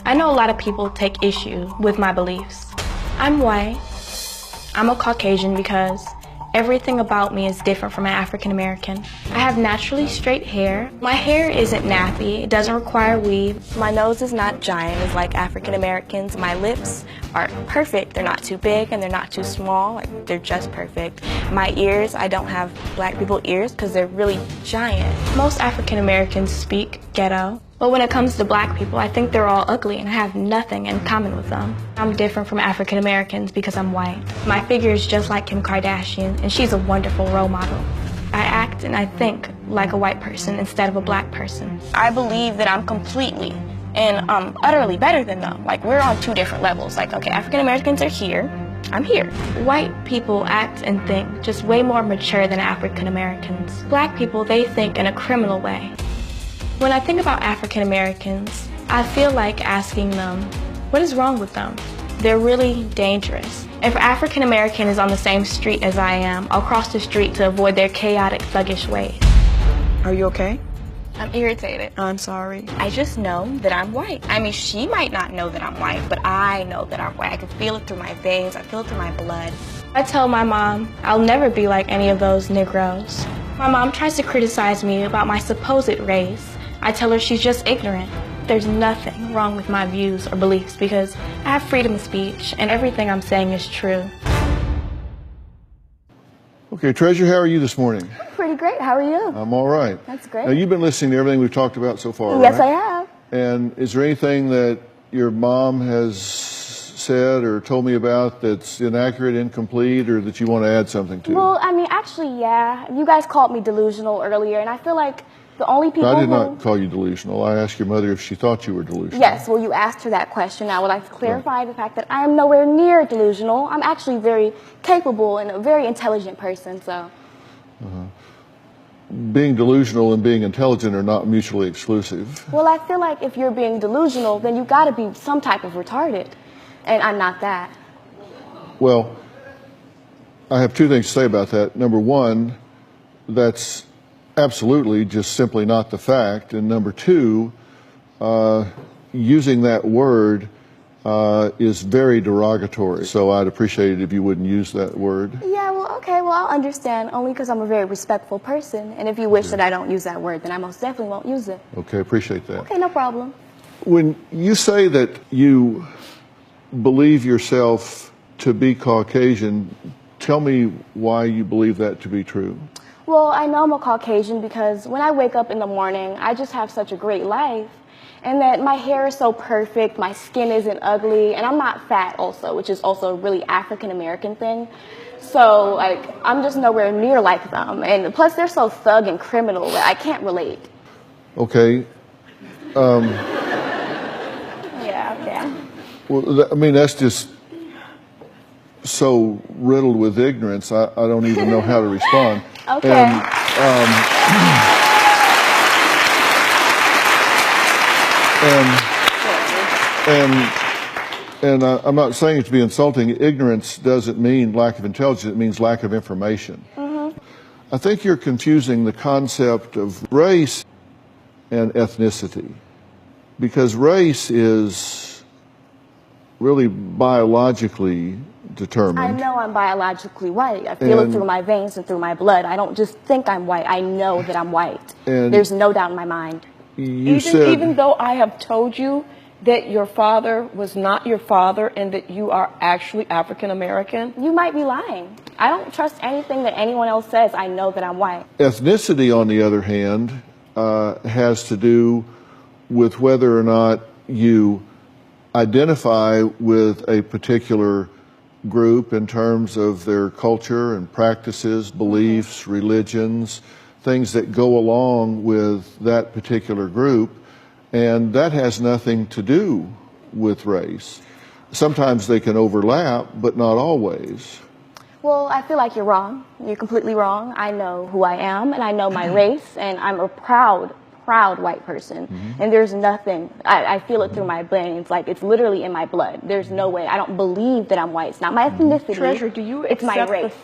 I know a lot of people take issue with my beliefs. I'm white. I'm a Caucasian because everything about me is different from an African American. I have naturally straight hair. My hair isn't nappy. It doesn't require weave. My nose is not giant as like African Americans. My lips are perfect. They're not too big and they're not too small. Like, they're just perfect. My ears, I don't have black people ears because they're really giant. Most African Americans speak ghetto. But when it comes to black people, I think they're all ugly and I have nothing in common with them. I'm different from African Americans because I'm white. My figure is just like Kim Kardashian, and she's a wonderful role model. I act and I think like a white person instead of a black person. I believe that I'm completely and utterly better than them. Like, we're on two different levels. Like, okay, African Americans are here, I'm here. White people act and think just way more mature than African Americans. Black people, they think in a criminal way. When I think about African Americans, I feel like asking them, what is wrong with them? They're really dangerous. If an African American is on the same street as I am, I'll cross the street to avoid their chaotic, thuggish ways. Are you okay? I'm irritated. I'm sorry. I just know that I'm white. I mean, she might not know that I'm white, but I know that I'm white. I can feel it through my veins. I feel it through my blood. I tell my mom I'll never be like any of those Negroes. My mom tries to criticize me about my supposed race. I tell her she's just ignorant. There's nothing wrong with my views or beliefs because I have freedom of speech and everything I'm saying is true. Okay, Treasure, how are you this morning? Pretty great. How are you? I'm all right. That's great. Now, you've been listening to everything we've talked about so far, Yes, right? I have. And is there anything that your mom has said or told me about that's inaccurate, incomplete, or that you want to add something to? Well, I mean, actually, yeah. You guys called me delusional earlier, and I feel like the only people I did not call you delusional. I asked your mother if she thought you were delusional. Yes, well, you asked her that question. I would like to clarify the fact that I am nowhere near delusional. I'm actually very capable and a very intelligent person, so. Being delusional and being intelligent are not mutually exclusive. Well, I feel like if you're being delusional, then you got to be some type of retarded, and I'm not that. Well, I have two things to say about that. Number one, that's absolutely just simply not the fact. And number two, using that word is very derogatory. So I'd appreciate it if you wouldn't use that word. Yeah, well, okay, well, I'll understand, only because I'm a very respectful person. And if you wish that I don't use that word, then I most definitely won't use it. Okay, appreciate that. Okay, no problem. When you say that you believe yourself to be Caucasian, tell me why you believe that to be true. Well, I know I'm a Caucasian because when I wake up in the morning, I just have such a great life. And that my hair is so perfect, my skin isn't ugly, and I'm not fat also, which is also a really African American thing. So, like, I'm just nowhere near like them. And plus, they're so thug and criminal that I can't relate. Okay. Yeah. Well, I mean, that's just so riddled with ignorance, I don't even know how to respond. Okay. And I'm not saying it to be insulting. Ignorance doesn't mean lack of intelligence. It means lack of information. I think you're confusing the concept of race and ethnicity, because race is really biologically determined. I know I'm biologically white. I feel it through my veins and through my blood. I don't just think I'm white. I know that I'm white. There's no doubt in my mind. Even though I have told you that your father was not your father and that you are actually African American? You might be lying. I don't trust anything that anyone else says. I know that I'm white. Ethnicity, on the other hand, has to do with whether or not you identify with a particular group in terms of their culture and practices, beliefs, religions, things that go along with that particular group. And that has nothing to do with race. Sometimes they can overlap, but not always. Well, I feel like you're wrong. You're completely wrong. I know who I am, and I know my race, and I'm a proud white person. And there's nothing, I feel it through my veins, like it's literally in my blood. There's no way. I don't believe that I'm white. It's not my ethnicity. Treasure, do you it's my accept race.